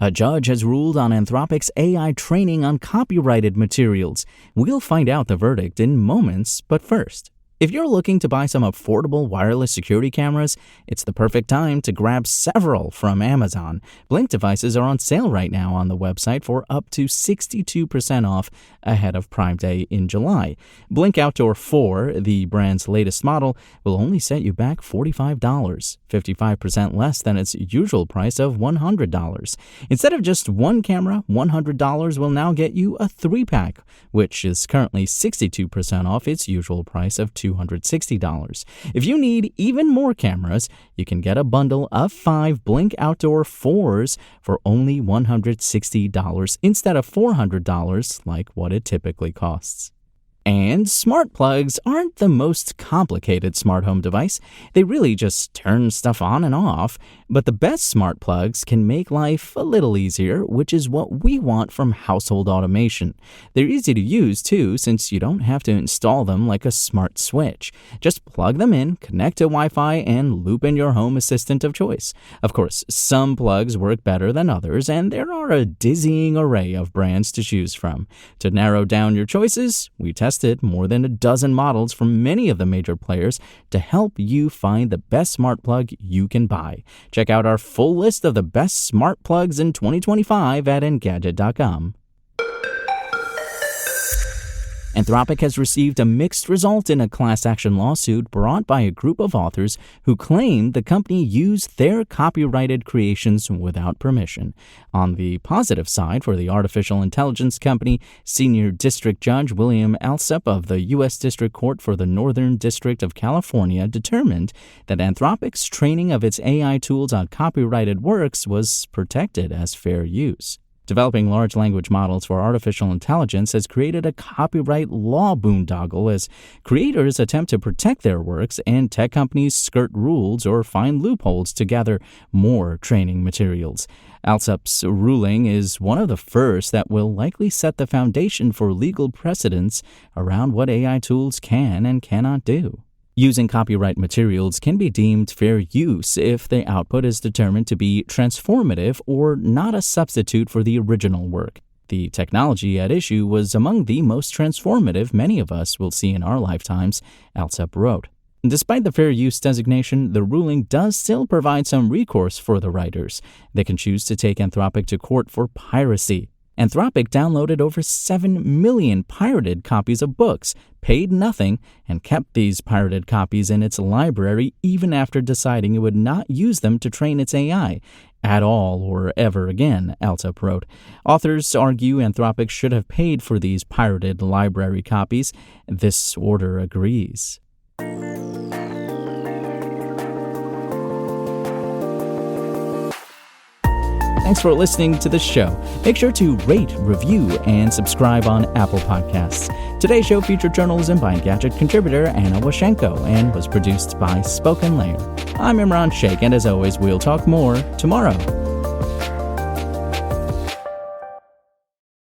A judge has ruled on Anthropic's AI training on copyrighted materials. We'll find out the verdict in moments, but first, if you're looking to buy some affordable wireless security cameras, it's the perfect time to grab several from Amazon. Blink devices are on sale right now on the website for up to 62% off ahead of Prime Day in July. Blink Outdoor 4, the brand's latest model, will only set you back $45, 55% less than its usual price of $100. Instead of just one camera, $100 will now get you a 3-pack, which is currently 62% off its usual price of $260. If you need even more cameras, you can get a bundle of 5 Blink Outdoor 4s for only $160 instead of $400 like what it typically costs. And smart plugs aren't the most complicated smart home device. They really just turn stuff on and off. But the best smart plugs can make life a little easier, which is what we want from household automation. They're easy to use, too, since you don't have to install them like a smart switch. Just plug them in, connect to Wi-Fi, and loop in your home assistant of choice. Of course, some plugs work better than others, and there are a dizzying array of brands to choose from. To narrow down your choices, we tested more than a dozen models from many of the major players to help you find the best smart plug you can buy. Check out our full list of the best smart plugs in 2025 at Engadget.com. Anthropic has received a mixed result in a class action lawsuit brought by a group of authors who claimed the company used their copyrighted creations without permission. On the positive side for the artificial intelligence company, Senior District Judge William Alsup of the U.S. District Court for the Northern District of California determined that Anthropic's training of its AI tools on copyrighted works was protected as fair use. Developing large language models for artificial intelligence has created a copyright law boondoggle as creators attempt to protect their works and tech companies skirt rules or find loopholes to gather more training materials. Alsup's ruling is one of the first that will likely set the foundation for legal precedents around what AI tools can and cannot do. Using copyright materials can be deemed fair use if the output is determined to be transformative or not a substitute for the original work. The technology at issue was among the most transformative many of us will see in our lifetimes, Alsup wrote. Despite the fair use designation, the ruling does still provide some recourse for the writers. They can choose to take Anthropic to court for piracy. Anthropic downloaded over 7 million pirated copies of books, paid nothing, and kept these pirated copies in its library even after deciding it would not use them to train its AI at all or ever again, Alsup wrote. Authors argue Anthropic should have paid for these pirated library copies. This order agrees. Thanks for listening to this show. Make sure to rate, review, and subscribe on Apple Podcasts. Today's show featured journalism by Engadget contributor Anna Washenko and was produced by Spoken Layer. I'm Imran Sheikh, and as always, we'll talk more tomorrow.